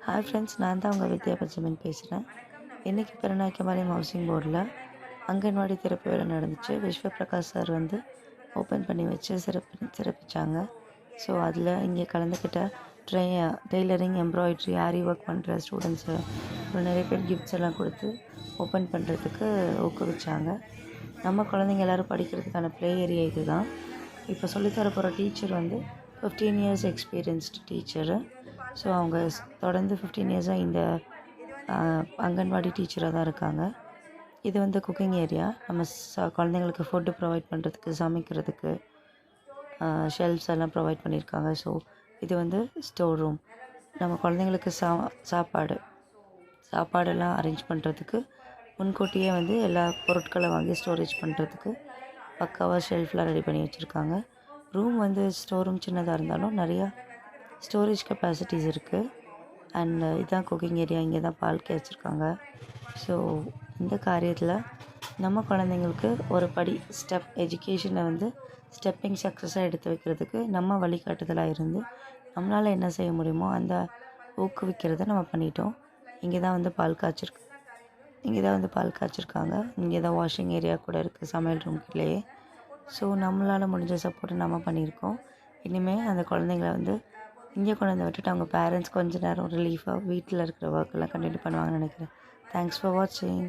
Hi friends, நான் தான் உங்கள் வித்யா பச்சமன் பேசுகிறேன். இன்றைக்கி பெருநாய்க்கம்பாளையம் ஹவுசிங் போர்டில் அங்கன்வாடி திறப்பு விழா நடந்துச்சு. விஸ்வபிரகாஷ் சார் வந்து ஓப்பன் பண்ணி வச்சு சிறப்பிச்சாங்க. ஸோ அதில் இங்கே கலந்துக்கிட்ட டெய்லரிங், எம்ப்ராய்ட்ரி, ஆரி ஒர்க் பண்ணுற ஸ்டூடெண்ட்ஸு அப்புறம் நிறைய பேர் கிஃப்ட்ஸ் எல்லாம் கொடுத்து ஓப்பன் பண்ணுறதுக்கு ஊக்குவிச்சாங்க. நம்ம குழந்தைங்க எல்லோரும் படிக்கிறதுக்கான ப்ளே ஏரியா இது தான். இப்போ சொல்லித்தர போகிற டீச்சர் வந்து 15 இயர்ஸ் எக்ஸ்பீரியன்ஸ்டு டீச்சரு. ஸோ அவங்க தொடர்ந்து 15 இயர்ஸாக இந்த அங்கன்வாடி டீச்சராக தான் இருக்காங்க. இது வந்து குக்கிங் ஏரியா. நம்ம குழந்தைங்களுக்கு ஃபுட்டு ப்ரொவைட் பண்ணுறதுக்கு, சமைக்கிறதுக்கு ஷெல்ஃப்ஸ் எல்லாம் ப்ரொவைட் பண்ணியிருக்காங்க. ஸோ இது வந்து ஸ்டோர் ரூம். நம்ம குழந்தைங்களுக்கு சாப்பாடெல்லாம் அரேஞ்ச் பண்ணுறதுக்கு முன்கூட்டியே வந்து எல்லா பொருட்களை வாங்கி ஸ்டோரேஜ் பண்ணுறதுக்கு பக்காவாக ஷெல்ஃப்லாம் ரெடி பண்ணி வச்சுருக்காங்க. ரூம் வந்து ஸ்டோர் ரூம் சின்னதாக இருந்தாலும் நிறையா ஸ்டோரேஜ் கெப்பாசிட்டிஸ் இருக்குது. அண்ட் இதுதான் குக்கிங் ஏரியா. இங்கே தான் பால் வச்சுருக்காங்க. ஸோ இந்த காரியத்தில் நம்ம குழந்தைங்களுக்கு ஒரு படி எஜுகேஷனை வந்து ஸ்டெப்பிங் சக்ஸஸாக எடுத்து வைக்கிறதுக்கு நம்ம வழிகாட்டுதலாக இருந்து நம்மளால் என்ன செய்ய முடியுமோ அந்த ஊக்குவிக்கிறத நம்ம பண்ணிட்டோம். இங்கே தான் வந்து பால் காய்ச்சிருக்காங்க. இங்கே தான் வாஷிங் ஏரியா கூட இருக்குது சமையல் ரூம்லேயே. ஸோ நம்மளால் முடிஞ்ச சப்போர்ட்டை நம்ம பண்ணியிருக்கோம். இனிமேல் அந்த குழந்தைங்கள வந்து இங்கே கொண்டு வந்து விட்டுட்டு அவங்க பேரண்ட்ஸ் கொஞ்சம் நேரம் ரிலீஃபாக வீட்டில் இருக்கிற ஒர்க்கெல்லாம் கண்டினியூ பண்ணுவாங்கன்னு நினைக்கிறேன். தேங்க்ஸ் ஃபார் வாட்சிங்.